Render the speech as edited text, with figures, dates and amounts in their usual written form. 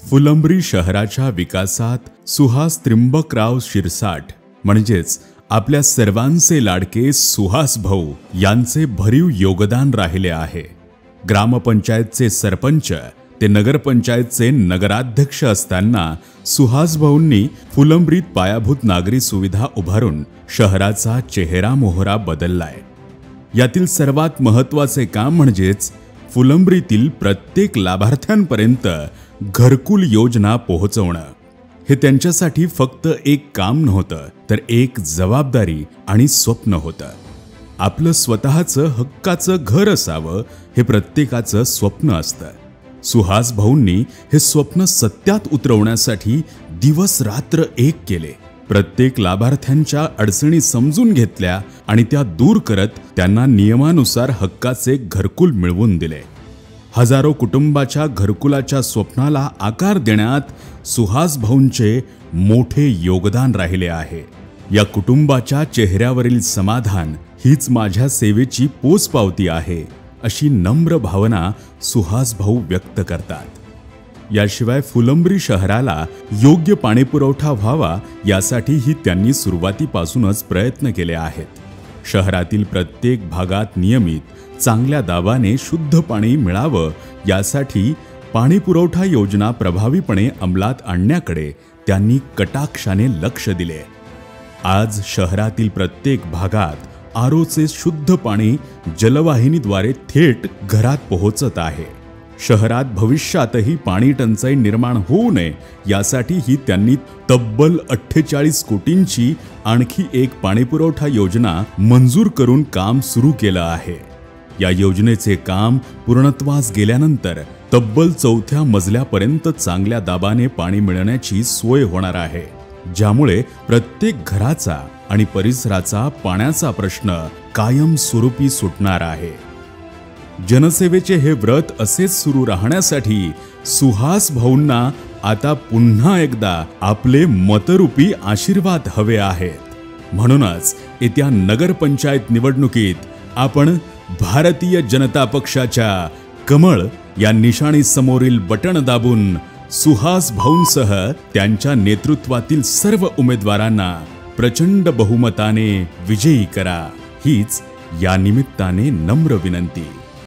फुलंब्री शहराच्या विकासात सुहास त्र्यंबकराव शिरसाट म्हणजेच आपल्या सर्वांचे लाडके सुहास भाऊ यांचे भरीव योगदान राहिले आहे। ग्रामपंचायतचे सरपंच ते नगरपंचायतचे नगराध्यक्ष असताना सुहास भाऊंनी फुलंब्रीत पायाभूत नागरी सुविधा उभारून शहराचा चेहरा मोहरा बदललाय। यातील सर्वात महत्त्वाचे काम म्हणजेच फुलंब्रीतील प्रत्येक लाभार्थ्यांपर्यंत घरकुल योजना पोहोचवणं। हे त्यांच्यासाठी फक्त एक काम नव्हतं, तर एक जबाबदारी आणि स्वप्न होतं। आपलं स्वतःचं हक्काचं घर असावं हे प्रत्येकाचं स्वप्न असतं। सुहास भाऊंनी हे स्वप्न सत्यात उतरवण्यासाठी दिवस रात्र एक केले। प्रत्येक लाभार्थ्यांच्या अडचणी समजून घेतल्या आणि त्या दूर करत त्यांना नियमानुसार हक्काचे घरकुल मिळवून दिले। हजारो कुटुंबाच्या घरकुलाच्या स्वप्नाला आकार देण्यात सुहास भाऊंचे मोठे योगदान राहिले आहे। या कुटुंबाच्या चेहऱ्यावरील समाधान हीच माझ्या सेवेची पोचपावती आहे, अशी नम्र भावना सुहास भाऊ व्यक्त करतात। याशिवाय फुलंब्री शहराला योग्य पाणीपुरवठा व्हावा यासाठीही त्यांनी सुरुवातीपासूनच प्रयत्न केले आहेत। शहरातील प्रत्येक भागात नियमित चांगल्या दाबाने शुद्ध पाणी मिळावं यासाठी पाणीपुरवठा योजना प्रभावीपणे अंमलात आणण्याकडे त्यांनी कटाक्षाने लक्ष दिले। आज शहरातील प्रत्येक भागात आरोचे शुद्ध पाणी जलवाहिनीद्वारे थेट घरात पोहोचत आहे। शहरात भविष्यातही पाणी टंचाई निर्माण होऊ नये यासाठीही त्यांनी तब्बल 48 कोटींची आणखी एक पाणीपुरवठा योजना मंजूर करून काम सुरू केलं आहे। या योजनेचे काम पूर्णत्वास गेल्यानंतर तब्बल 4थ्या मजल्यापर्यंत चांगल्या दाबाने पाणी मिळण्याची सोय होणार आहे, ज्यामुळे प्रत्येक घराचा आणि परिसराचा पाण्याचा प्रश्न कायमस्वरूपी सुटणार आहे। जनसेवेचे हे व्रत असेच सुरू राहण्यासाठी सुहास भाऊंना आता पुन्हा एकदा आपले मतरूपी आशीर्वाद हवे आहेत। म्हणूनच येत्या नगरपंचायत निवडणुकीत आपण भारतीय जनता पक्षाच्या कमळ या निशाणी समोरील बटण दाबून सुहास भाऊंसह त्यांच्या नेतृत्वातील सर्व उमेदवारांना प्रचंड बहुमताने विजयी करा, हीच या निमित्ताने नम्र विनंती।